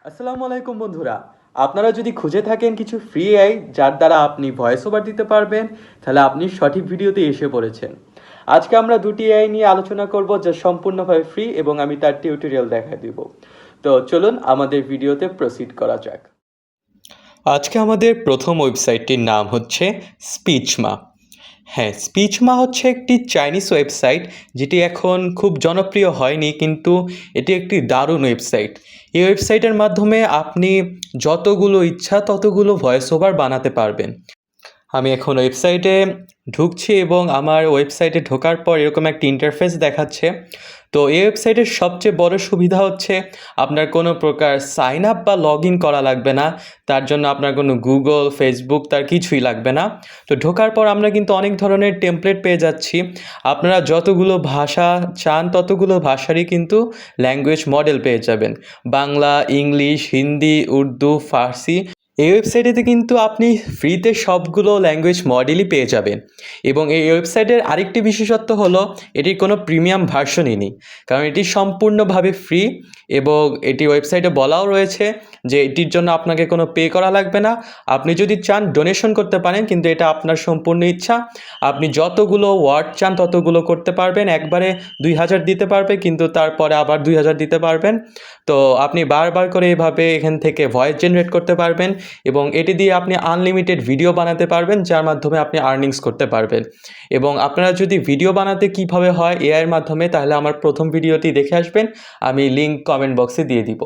আসসালামু আলাইকুম বন্ধুরা। আপনারা যদি খুঁজে থাকেন কিছু ফ্রি এআই যার দ্বারা আপনি ভয়েস ওভার দিতে পারবেন, তাহলে আপনি সঠিক ভিডিওতে এসে পড়েছেন। আজকে আমরা দুটি এআই নিয়ে আলোচনা করব যা সম্পূর্ণভাবে ফ্রি এবং আমি তার টিউটোরিয়াল দেখা দিব। তো চলুন আমাদের ভিডিওতে প্রসিড করা যাক। আজকে আমাদের প্রথম ওয়েবসাইটটির নাম হচ্ছে স্পিচমা। হ্যাঁ, স্পিচমা হচ্ছে একটি চাইনিজ ওয়েবসাইট যেটি এখন খুব জনপ্রিয় হয়নি, কিন্তু এটি একটি দারুণ ওয়েবসাইট। এই ওয়েবসাইটের মাধ্যমে আপনি যতগুলো ইচ্ছা ততগুলো ভয়েস ওভার বানাতে পারবেন। আমি এখন ওয়েবসাইটে ঢুকছি এবং আমার ওয়েবসাইটে ঢোকার পর এরকম একটা ইন্টারফেস দেখাচ্ছে। তো এই ওয়েবসাইটের সবচেয়ে বড় সুবিধা হচ্ছে আপনার কোনো প্রকার সাইন আপ বা লগ ইন করা লাগবে না। তার জন্য আপনার কোনো গুগল, ফেসবুক তার কিছুই লাগবে না। তো ঢোকার পর আমরা কিন্তু অনেক ধরনের টেমপ্লেট পেয়ে যাচ্ছি। আপনারা যতগুলো ভাষা চান ততগুলো ভাষারই কিন্তু ল্যাঙ্গুয়েজ মডেল পেয়ে যাবেন। বাংলা, ইংলিশ, হিন্দি, উর্দু, ফার্সি। এই ওয়েবসাইটেতে কিন্তু আপনি ফ্রিতে সবগুলো ল্যাঙ্গুয়েজ মডেলই পেয়ে যাবেন। এবং এই ওয়েবসাইটের আরেকটি বিশেষত্ব হলো এটির কোনো প্রিমিয়াম ভার্সনই নেই, কারণ এটি সম্পূর্ণভাবে ফ্রি। এবং এটি ওয়েবসাইটে বলাও রয়েছে যে এটির জন্য আপনাকে কোনো পে করা লাগবে না। আপনি যদি চান ডোনেশন করতে পারেন, কিন্তু এটা আপনার সম্পূর্ণ ইচ্ছা। আপনি যতগুলো ওয়ার্ড চান ততগুলো করতে পারবেন। একবারে 2000 দিতে পারবে, কিন্তু তারপরে আবার 2000 দিতে পারবেন। তো আপনি বারবার করে এভাবে এখান থেকে ভয়েস জেনারেট করতে পারবেন এবং এটি দিয়ে আপনি আনলিমিটেড ভিডিও বানাতে পারবেন, যার মাধ্যমে আপনি আর্নিংস করতে পারবেন। এবং আপনারা যদি ভিডিও বানাতে কিভাবে হয় এআইয়ের মাধ্যমে, তাহলে আমার প্রথম ভিডিওটি দেখে আসবেন, আমি লিঙ্ক কমেন্ট বক্সে দিয়ে দিব।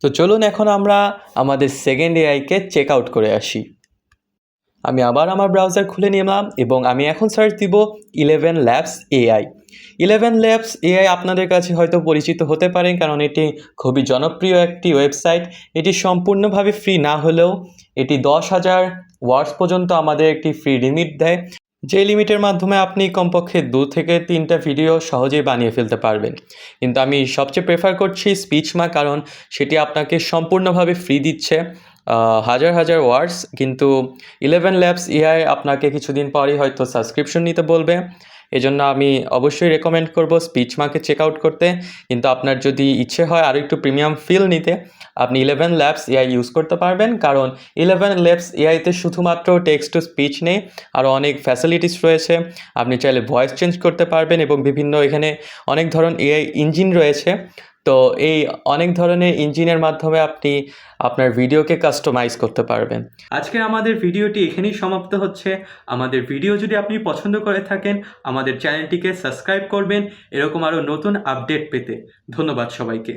তো চলুন এখন আমরা আমাদের সেকেন্ড এআইকে চেক আউট করে আসি। আমি আবার আমার ব্রাউজার খুলে নিলাম এবং আমি এখন সার্চ দিব 11 ল্যাবস এআই। 11 ল্যাবস এআই আপনাদের কাছে হয়তো পরিচিত হতে পারে, কারণ এটি খুবই জনপ্রিয় একটি ওয়েবসাইট। এটি সম্পূর্ণভাবে ফ্রি না হলেও এটি 10,000 ওয়ার্ডস পর্যন্ত আমাদের একটি ফ্রি লিমিট দেয়, যে লিমিটের মাধ্যমে আপনি কমপক্ষে 2 থেকে 3টা ভিডিও সহজেই বানিয়ে ফেলতে পারবেন। কিন্তু আমি সবচেয়ে প্রেফার করছি স্পিচমা, কারণ সেটি আপনাকে সম্পূর্ণভাবে ফ্রি দিচ্ছে হাজার হাজার ওয়ার্ডস। কিন্তু 11 ল্যাবস এআই আপনাকে কিছুদিন পরই হয়তো সাবস্ক্রিপশন নিতে বলবে। এজন্য আমি অবশ্যই রেকমেন্ড করব স্পিচমাকে চেক আউট করতে। কিন্তু আপনার যদি ইচ্ছে হয় আরও একটু প্রিমিয়াম ফিল নিতে, আপনি 11 ল্যাবস এআই ইউজ করতে পারবেন, কারণ 11 ল্যাবস এআইতে শুধুমাত্র টেক্সট টু স্পিচ নেই, আরও অনেক ফ্যাসিলিটিস রয়েছে। আপনি চাইলে ভয়েস চেঞ্জ করতে পারবেন এবং বিভিন্ন এখানে অনেক ধরনের এআই ইঞ্জিন রয়েছে। তো এই অনেক ধরনের ইঞ্জিনের মাধ্যমে আপনি আপনার ভিডিওকে কাস্টমাইজ করতে পারবেন। আজকে আমাদের ভিডিওটি এখানেই সমাপ্ত হচ্ছে। আমাদের ভিডিও যদি আপনি পছন্দ করে থাকেন, আমাদের চ্যানেলটিকে সাবস্ক্রাইব করবেন এরকম আরও নতুন আপডেট পেতে। ধন্যবাদ সবাইকে।